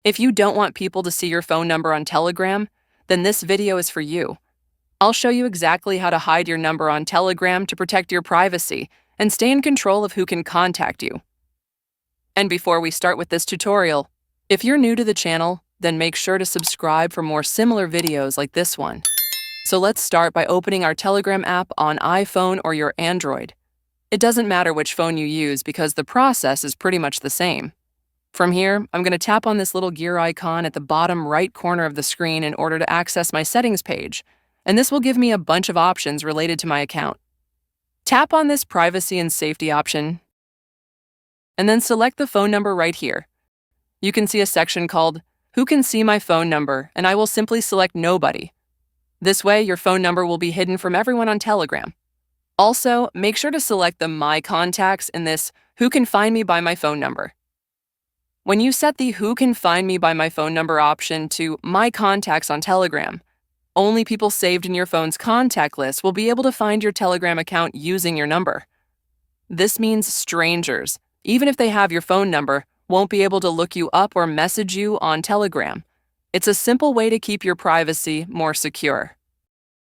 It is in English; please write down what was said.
If you don't want people to see your phone number on Telegram, then this video is for you. I'll show you exactly how to hide your number on Telegram to protect your privacy and stay in control of who can contact you. And before we start with this tutorial, if you're new to the channel, then make sure to subscribe for more similar videos like this one. So let's start by opening our Telegram app on iPhone or your Android. It doesn't matter which phone you use because the process is pretty much the same. From here, I'm going to tap on this little gear icon at the bottom right corner of the screen in order to access my settings page, and this will give me a bunch of options related to my account. Tap on this privacy and safety option, and then select the phone number right here. You can see a section called Who Can See My Phone Number, and I will simply select Nobody. This way, your phone number will be hidden from everyone on Telegram. Also, make sure to select the My Contacts in this Who Can Find Me by My Phone Number. When you set the Who Can Find Me by My Phone Number option to My Contacts on Telegram, only people saved in your phone's contact list will be able to find your Telegram account using your number. This means strangers, even if they have your phone number, won't be able to look you up or message you on Telegram. It's a simple way to keep your privacy more secure.